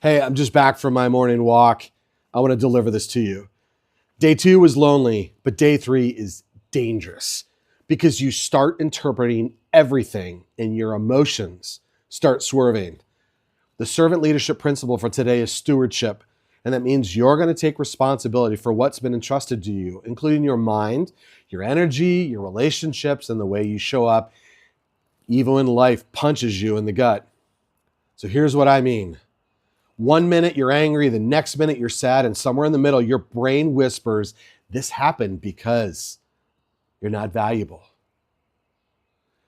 Hey, I'm just back from my morning walk. I want to deliver this to you. Day 2 was lonely, but day 3 is dangerous because you start interpreting everything and your emotions start swerving. The servant leadership principle for today is stewardship. And that means you're going to take responsibility for what's been entrusted to you, including your mind, your energy, your relationships, and the way you show up, even when life punches you in the gut. So here's what I mean. One minute you're angry, the next minute you're sad, and somewhere in the middle, your brain whispers, this happened because you're not valuable.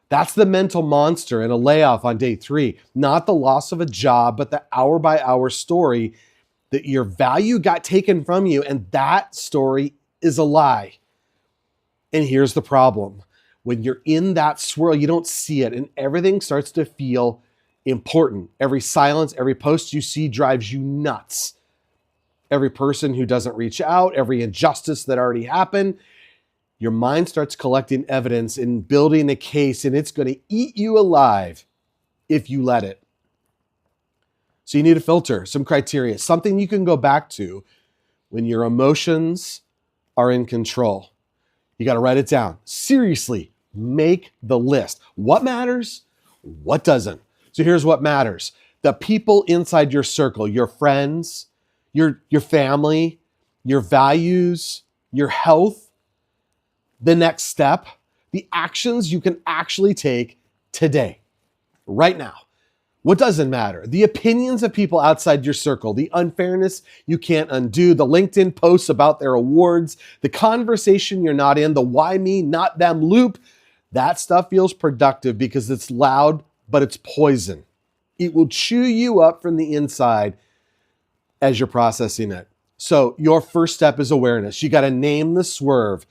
That's the mental monster in a layoff on day 3, not the loss of a job, but the hour by hour story that your value got taken from you, and that story is a lie. And here's the problem. When you're in that swirl, you don't see it, and everything starts to feel important. Every silence, every post you see drives you nuts. Every person who doesn't reach out, every injustice that already happened, your mind starts collecting evidence and building a case, and it's going to eat you alive if you let it. So you need a filter, some criteria, something you can go back to when your emotions are in control. You got to write it down. Seriously, make the list. What matters? What doesn't? So here's what matters. The people inside your circle, your friends, your family, your values, your health, the next step, the actions you can actually take today, right now. What doesn't matter? The opinions of people outside your circle, the unfairness you can't undo, the LinkedIn posts about their awards, the conversation you're not in, the why me, not them loop. That stuff feels productive because it's loud, but it's poison. It will chew you up from the inside as you're processing it. So your first step is awareness. You got to name the swerve.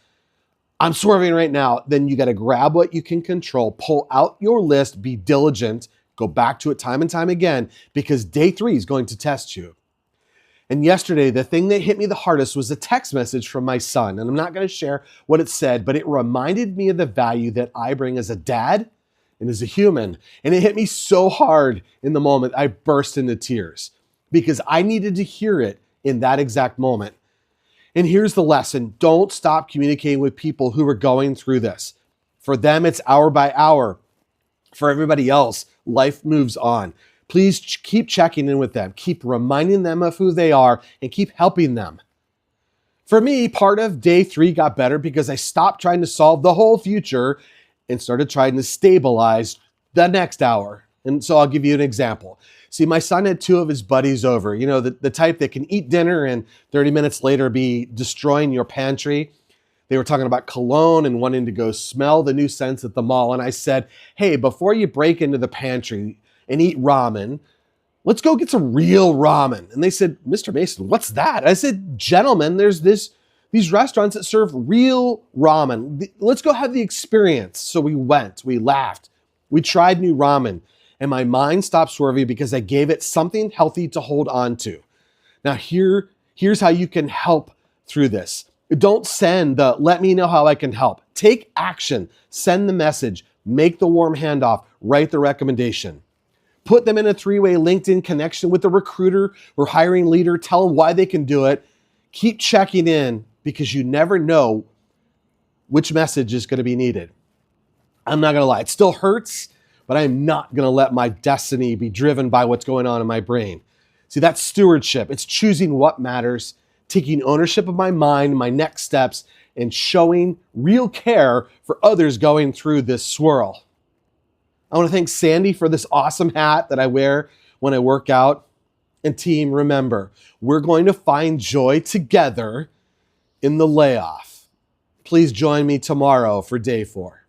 I'm swerving right now. Then you got to grab what you can control, pull out your list, be diligent, go back to it time and time again, because day 3 is going to test you. And yesterday, the thing that hit me the hardest was a text message from my son. And I'm not going to share what it said, but it reminded me of the value that I bring as a dad and as a human. And it hit me so hard in the moment, I burst into tears because I needed to hear it in that exact moment. And here's the lesson. Don't stop communicating with people who are going through this. For them, it's hour by hour. For everybody else, life moves on. Please keep checking in with them. Keep reminding them of who they are and keep helping them. For me, part of day 3 got better because I stopped trying to solve the whole future and started trying to stabilize the next hour. And so I'll give you an example. See, my son had 2 of his buddies over, the type that can eat dinner and 30 minutes later be destroying your pantry. They were talking about cologne and wanting to go smell the new scents at the mall. And I said, hey, before you break into the pantry and eat ramen, let's go get some real ramen. And they said, Mr. Mason, what's that? I said, gentlemen, there's these restaurants that serve real ramen. Let's go have the experience. So we went, we laughed, we tried new ramen, and my mind stopped swerving because I gave it something healthy to hold on to. Now here's how you can help through this. Don't send the let me know how I can help. Take action, send the message, make the warm handoff, write the recommendation. Put them in a 3-way LinkedIn connection with a recruiter or hiring leader. Tell them why they can do it. Keep checking in because you never know which message is going to be needed. I'm not going to lie. It still hurts, but I'm not going to let my destiny be driven by what's going on in my brain. See, that's stewardship. It's choosing what matters, taking ownership of my mind, my next steps, and showing real care for others going through this swirl. I want to thank Sandy for this awesome hat that I wear when I work out. And team, remember, we're going to find joy together in the layoff. Please join me tomorrow for day 4.